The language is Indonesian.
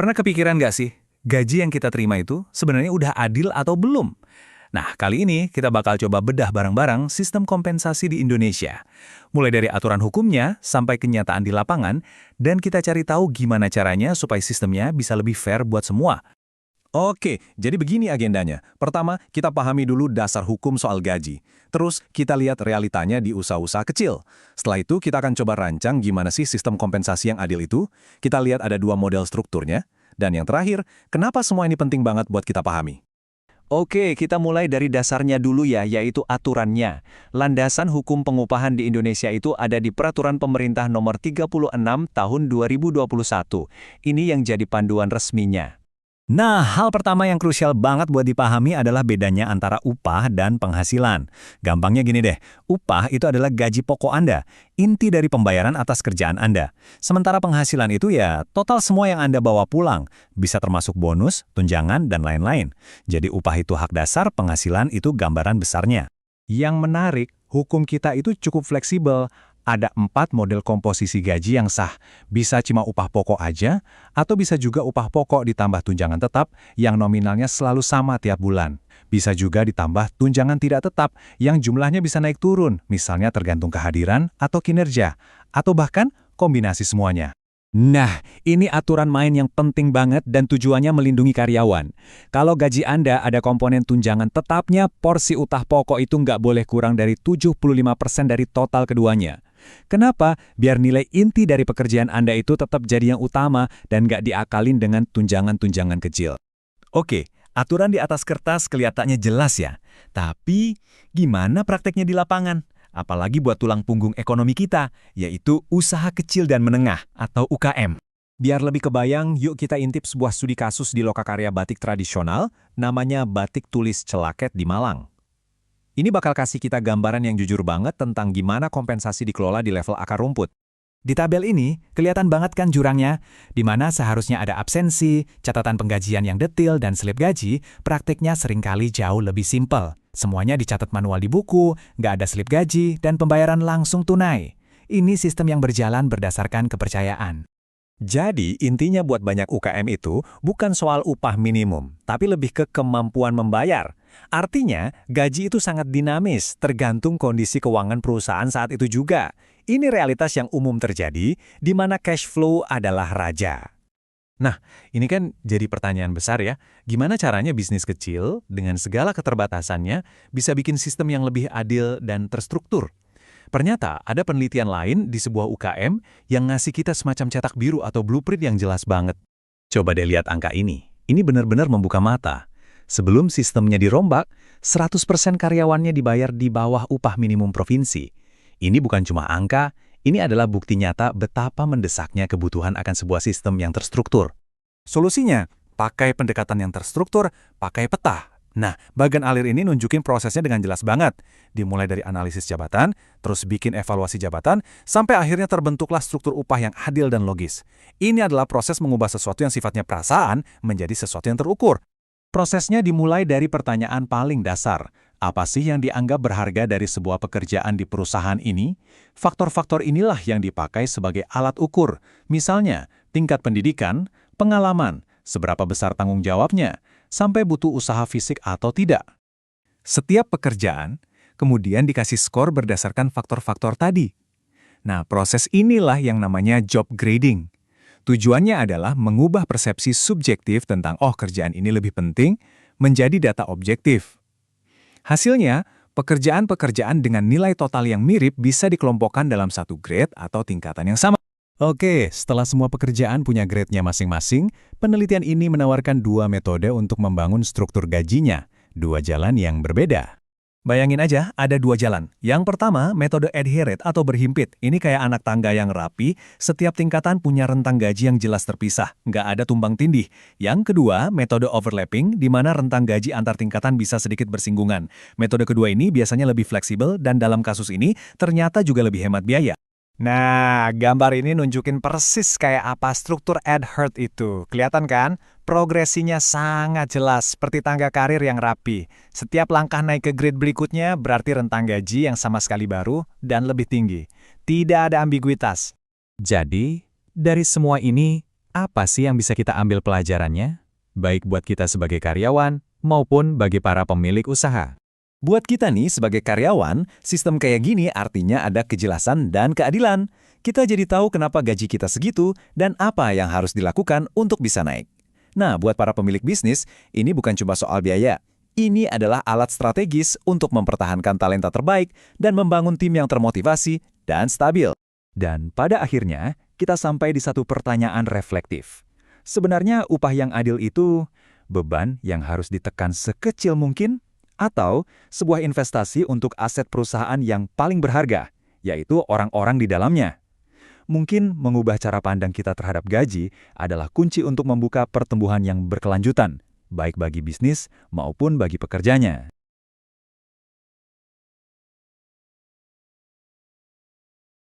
Pernah kepikiran nggak sih, gaji yang kita terima itu sebenarnya udah adil atau belum? Nah, kali ini kita bakal coba bedah bareng-bareng sistem kompensasi di Indonesia. Mulai dari aturan hukumnya sampai kenyataan di lapangan, dan kita cari tahu gimana caranya supaya sistemnya bisa lebih fair buat semua. Oke, jadi begini agendanya. Pertama, kita pahami dulu dasar hukum soal gaji. Terus, kita lihat realitanya di usaha-usaha kecil. Setelah itu, kita akan coba rancang gimana sih sistem kompensasi yang adil itu. Kita lihat ada dua model strukturnya. Dan yang terakhir, kenapa semua ini penting banget buat kita pahami. Oke, kita mulai dari dasarnya dulu ya, yaitu aturannya. Landasan hukum pengupahan di Indonesia itu ada di Peraturan Pemerintah Nomor 36 Tahun 2021. Ini yang jadi panduan resminya. Nah, hal pertama yang krusial banget buat dipahami adalah bedanya antara upah dan penghasilan. Gampangnya gini deh, upah itu adalah gaji pokok Anda, inti dari pembayaran atas kerjaan Anda. Sementara penghasilan itu ya total semua yang Anda bawa pulang, bisa termasuk bonus, tunjangan, dan lain-lain. Jadi upah itu hak dasar, penghasilan itu gambaran besarnya. Yang menarik, hukum kita itu cukup fleksibel. Ada 4 model komposisi gaji yang sah. Bisa cuma upah pokok aja, atau bisa juga upah pokok ditambah tunjangan tetap yang nominalnya selalu sama tiap bulan. Bisa juga ditambah tunjangan tidak tetap yang jumlahnya bisa naik turun, misalnya tergantung kehadiran atau kinerja, atau bahkan kombinasi semuanya. Nah, ini aturan main yang penting banget dan tujuannya melindungi karyawan. Kalau gaji Anda ada komponen tunjangan tetapnya, porsi upah pokok itu nggak boleh kurang dari 75% dari total keduanya. Kenapa? Biar nilai inti dari pekerjaan Anda itu tetap jadi yang utama dan nggak diakalin dengan tunjangan-tunjangan kecil. Oke, aturan di atas kertas kelihatannya jelas ya. Tapi, gimana prakteknya di lapangan? Apalagi buat tulang punggung ekonomi kita, yaitu usaha kecil dan menengah atau UKM. Biar lebih kebayang, yuk kita intip sebuah studi kasus di lokakarya batik tradisional, namanya Batik Tulis Celaket di Malang. Ini bakal kasih kita gambaran yang jujur banget tentang gimana kompensasi dikelola di level akar rumput. Di tabel ini, kelihatan banget kan jurangnya, di mana seharusnya ada absensi, catatan penggajian yang detail, dan slip gaji, praktiknya seringkali jauh lebih simpel. Semuanya dicatat manual di buku, nggak ada slip gaji, dan pembayaran langsung tunai. Ini sistem yang berjalan berdasarkan kepercayaan. Jadi, intinya buat banyak UKM itu bukan soal upah minimum, tapi lebih ke kemampuan membayar. Artinya, gaji itu sangat dinamis, tergantung kondisi keuangan perusahaan saat itu juga. Ini realitas yang umum terjadi, di mana cash flow adalah raja. Nah, ini kan jadi pertanyaan besar ya, gimana caranya bisnis kecil dengan segala keterbatasannya bisa bikin sistem yang lebih adil dan terstruktur? Ternyata ada penelitian lain di sebuah UKM yang ngasih kita semacam cetak biru atau blueprint yang jelas banget. Coba deh lihat angka ini. Ini benar-benar membuka mata. Sebelum sistemnya dirombak, 100% karyawannya dibayar di bawah upah minimum provinsi. Ini bukan cuma angka, ini adalah bukti nyata betapa mendesaknya kebutuhan akan sebuah sistem yang terstruktur. Solusinya, pakai pendekatan yang terstruktur, pakai peta. Nah, bagian alir ini nunjukin prosesnya dengan jelas banget. Dimulai dari analisis jabatan, terus bikin evaluasi jabatan, sampai akhirnya terbentuklah struktur upah yang adil dan logis. Ini adalah proses mengubah sesuatu yang sifatnya perasaan menjadi sesuatu yang terukur. Prosesnya dimulai dari pertanyaan paling dasar. Apa sih yang dianggap berharga dari sebuah pekerjaan di perusahaan ini? Faktor-faktor inilah yang dipakai sebagai alat ukur. Misalnya, tingkat pendidikan, pengalaman, seberapa besar tanggung jawabnya, sampai butuh usaha fisik atau tidak. Setiap pekerjaan kemudian dikasih skor berdasarkan faktor-faktor tadi. Nah, proses inilah yang namanya job grading. Tujuannya adalah mengubah persepsi subjektif tentang kerjaan ini lebih penting menjadi data objektif. Hasilnya, pekerjaan-pekerjaan dengan nilai total yang mirip bisa dikelompokkan dalam satu grade atau tingkatan yang sama. Oke, setelah semua pekerjaan punya grade-nya masing-masing, penelitian ini menawarkan dua metode untuk membangun struktur gajinya, dua jalan yang berbeda. Bayangin aja, ada dua jalan. Yang pertama, metode adherent atau berhimpit. Ini kayak anak tangga yang rapi, setiap tingkatan punya rentang gaji yang jelas terpisah, nggak ada tumbang tindih. Yang kedua, metode overlapping, di mana rentang gaji antar tingkatan bisa sedikit bersinggungan. Metode kedua ini biasanya lebih fleksibel dan dalam kasus ini ternyata juga lebih hemat biaya. Nah, gambar ini nunjukin persis kayak apa struktur adhered itu. Kelihatan kan? Progresinya sangat jelas, seperti tangga karir yang rapi. Setiap langkah naik ke grade berikutnya berarti rentang gaji yang sama sekali baru dan lebih tinggi. Tidak ada ambiguitas. Jadi, dari semua ini, Apa sih yang bisa kita ambil pelajarannya? Baik buat kita sebagai karyawan maupun bagi para pemilik usaha. Buat kita nih sebagai karyawan, sistem kayak gini artinya ada kejelasan dan keadilan. Kita jadi tahu kenapa gaji kita segitu dan apa yang harus dilakukan untuk bisa naik. Nah, buat para pemilik bisnis, ini bukan cuma soal biaya. Ini adalah alat strategis untuk mempertahankan talenta terbaik dan membangun tim yang termotivasi dan stabil. Dan pada akhirnya, kita sampai di satu pertanyaan reflektif. Sebenarnya upah yang adil itu beban yang harus ditekan sekecil mungkin atau sebuah investasi untuk aset perusahaan yang paling berharga, yaitu orang-orang di dalamnya. Mungkin mengubah cara pandang kita terhadap gaji adalah kunci untuk membuka pertumbuhan yang berkelanjutan, baik bagi bisnis maupun bagi pekerjanya.